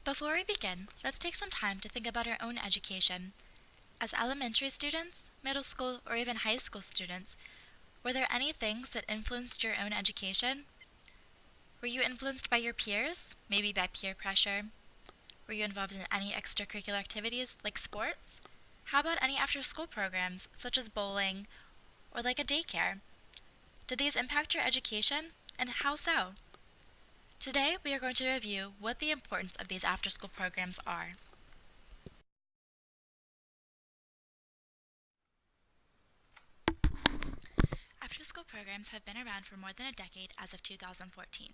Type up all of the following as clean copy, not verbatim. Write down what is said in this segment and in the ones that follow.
Before we begin, let's take some time to think about our own education. As elementary students, middle school, or even high school students, were there any things that influenced your own education? Were you influenced by your peers, maybe by peer pressure? Were you involved in any extracurricular activities like sports? How about any after-school programs such as bowling or like a daycare? Did these impact your education, and how so? Today, we are going to review what the importance of these after-school programs are. After-school programs have been around for more than a decade as of 2014.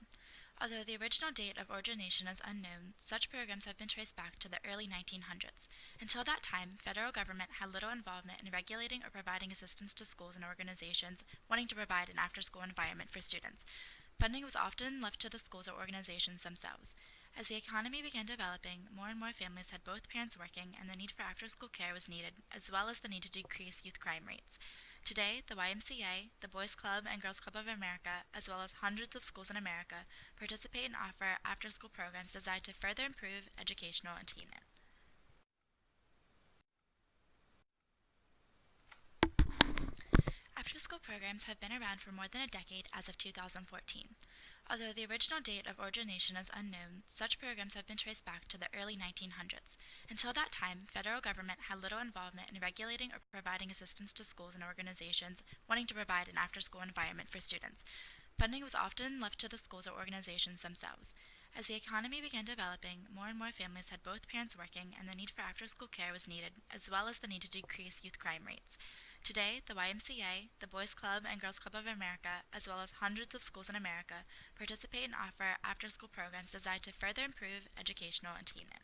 Although the original date of origination is unknown, such programs have been traced back to the early 1900s. Until that time, federal government had little involvement in regulating or providing assistance to schools and organizations wanting to provide an after-school environment for students. Funding was often left to the schools or organizations themselves. As the economy began developing, more and more families had both parents working, and the need for after-school care was needed, as well as the need to decrease youth crime rates. Today, the YMCA, the Boys Club and Girls Club of America, as well as hundreds of schools in America, participate and offer after-school programs designed to further improve educational attainment. After-school programs have been around for more than a decade as of 2014. Although the original date of origination is unknown, such programs have been traced back to the early 1900s. Until that time, federal government had little involvement in regulating or providing assistance to schools and organizations wanting to provide an after-school environment for students. Funding was often left to the schools or organizations themselves. As the economy began developing, more and more families had both parents working, and the need for after-school care was needed, as well as the need to decrease youth crime rates. Today, the YMCA, the Boys Club and Girls Club of America, as well as hundreds of schools in America, participate and offer after-school programs designed to further improve educational attainment.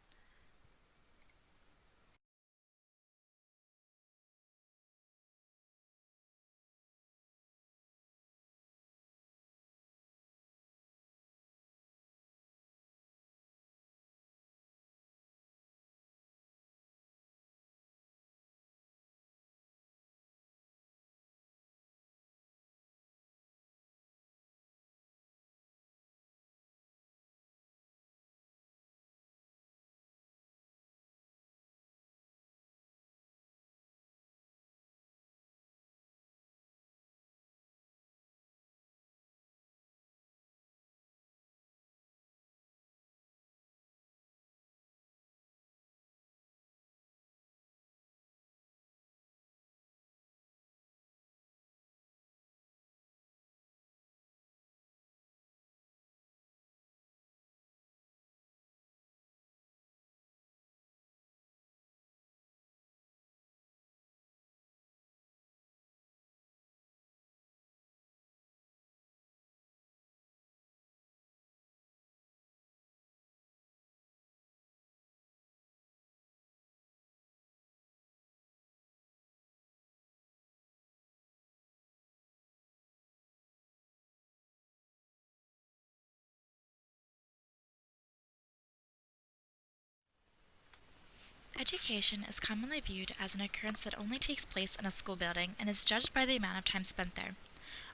Education is commonly viewed as an occurrence that only takes place in a school building and is judged by the amount of time spent there.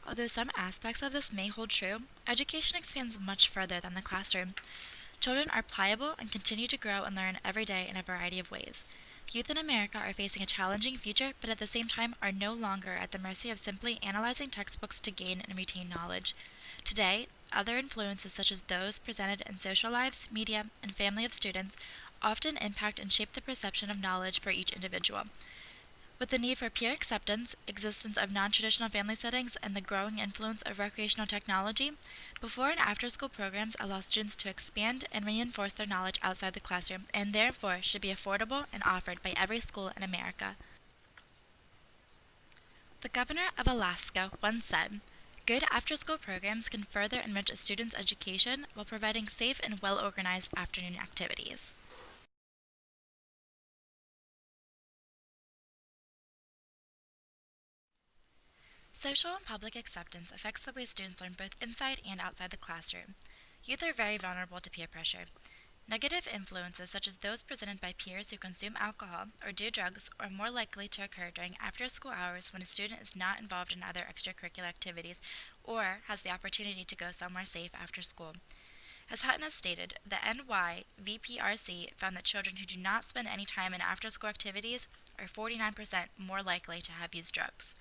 Although some aspects of this may hold true, education expands much further than the classroom. Children are pliable and continue to grow and learn every day in a variety of ways. Youth in America are facing a challenging future, but at the same time are no longer at the mercy of simply analyzing textbooks to gain and retain knowledge. Today, other influences such as those presented in social lives, media, and family of students often impact and shape the perception of knowledge for each individual. With the need for peer acceptance, existence of non-traditional family settings, and the growing influence of recreational technology, before and after-school programs allow students to expand and reinforce their knowledge outside the classroom, and therefore should be affordable and offered by every school in America. The governor of Alaska once said, "Good after-school programs can further enrich a student's education while providing safe and well-organized afternoon activities." Social and public acceptance affects the way students learn both inside and outside the classroom. Youth are very vulnerable to peer pressure. Negative influences, such as those presented by peers who consume alcohol or do drugs, are more likely to occur during after-school hours when a student is not involved in other extracurricular activities or has the opportunity to go somewhere safe after school. As Hutton has stated, the NYVPRC found that children who do not spend any time in after-school activities are 49% more likely to have used drugs.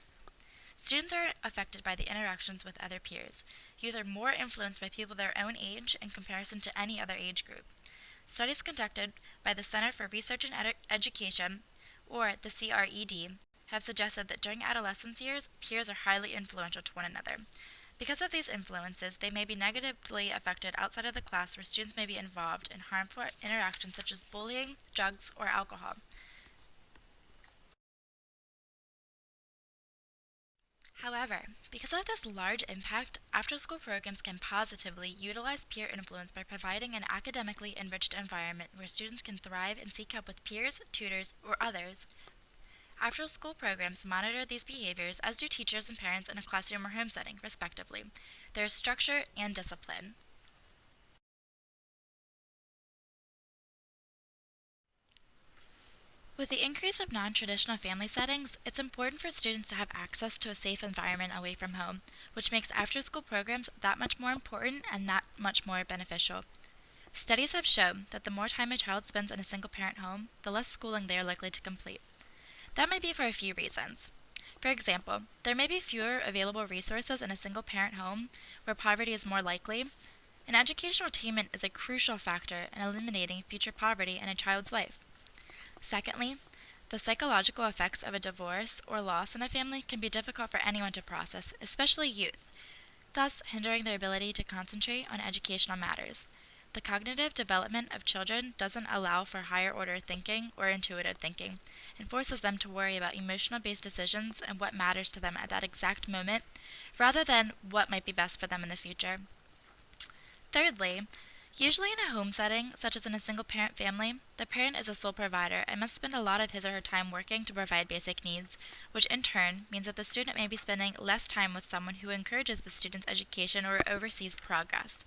Students are affected by the interactions with other peers. Youth are more influenced by people their own age in comparison to any other age group. Studies conducted by the Center for Research and Education, or the CRED, have suggested that during adolescence years, peers are highly influential to one another. Because of these influences, they may be negatively affected outside of the class, where students may be involved in harmful interactions such as bullying, drugs, or alcohol. However, because of this large impact, after-school programs can positively utilize peer influence by providing an academically enriched environment where students can thrive and seek help with peers, tutors, or others. After-school programs monitor these behaviors, as do teachers and parents in a classroom or home setting, respectively. There is structure and discipline. With the increase of non-traditional family settings, it's important for students to have access to a safe environment away from home, which makes after-school programs that much more important and that much more beneficial. Studies have shown that the more time a child spends in a single-parent home, the less schooling they are likely to complete. That may be for a few reasons. For example, there may be fewer available resources in a single-parent home where poverty is more likely, and educational attainment is a crucial factor in eliminating future poverty in a child's life. Secondly, the psychological effects of a divorce or loss in a family can be difficult for anyone to process, especially youth, thus hindering their ability to concentrate on educational matters. The cognitive development of children doesn't allow for higher order thinking or intuitive thinking, and forces them to worry about emotional-based decisions and what matters to them at that exact moment, rather than what might be best for them in the future. Thirdly, usually in a home setting, such as in a single-parent family, the parent is a sole provider and must spend a lot of his or her time working to provide basic needs, which in turn means that the student may be spending less time with someone who encourages the student's education or oversees progress.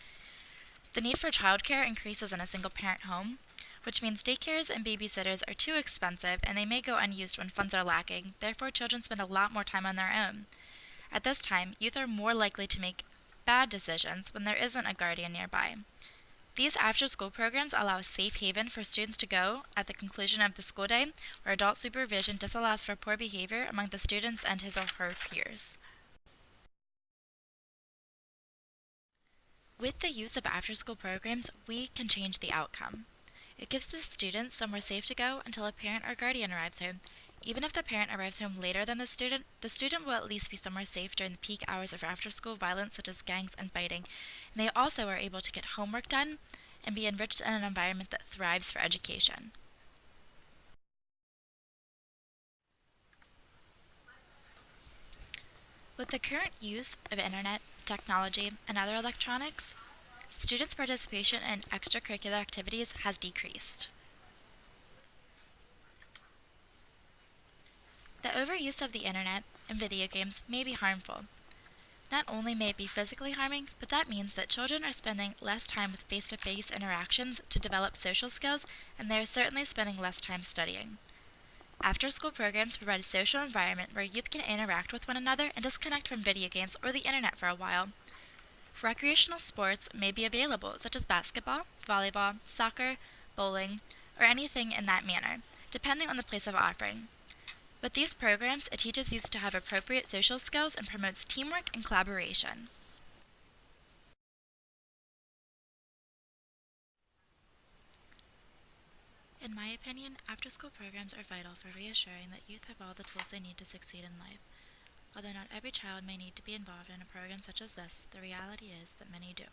The need for childcare increases in a single-parent home, which means daycares and babysitters are too expensive and they may go unused when funds are lacking. Therefore, children spend a lot more time on their own. At this time, youth are more likely to make bad decisions when there isn't a guardian nearby. These after-school programs allow a safe haven for students to go at the conclusion of the school day, where adult supervision disallows for poor behavior among the students and his or her peers. With the use of after-school programs, we can change the outcome. It gives the student somewhere safe to go until a parent or guardian arrives home. Even if the parent arrives home later than the student will at least be somewhere safe during the peak hours of after-school violence such as gangs and fighting. And they also are able to get homework done and be enriched in an environment that thrives for education. With the current use of internet, technology, and other electronics, students' participation in extracurricular activities has decreased. The overuse of the internet and video games may be harmful. Not only may it be physically harming, but that means that children are spending less time with face-to-face interactions to develop social skills, and they are certainly spending less time studying. After-school programs provide a social environment where youth can interact with one another and disconnect from video games or the internet for a while. Recreational sports may be available, such as basketball, volleyball, soccer, bowling, or anything in that manner, depending on the place of offering. With these programs, it teaches youth to have appropriate social skills and promotes teamwork and collaboration. In my opinion, after-school programs are vital for reassuring that youth have all the tools they need to succeed in life. Although not every child may need to be involved in a program such as this, the reality is that many do.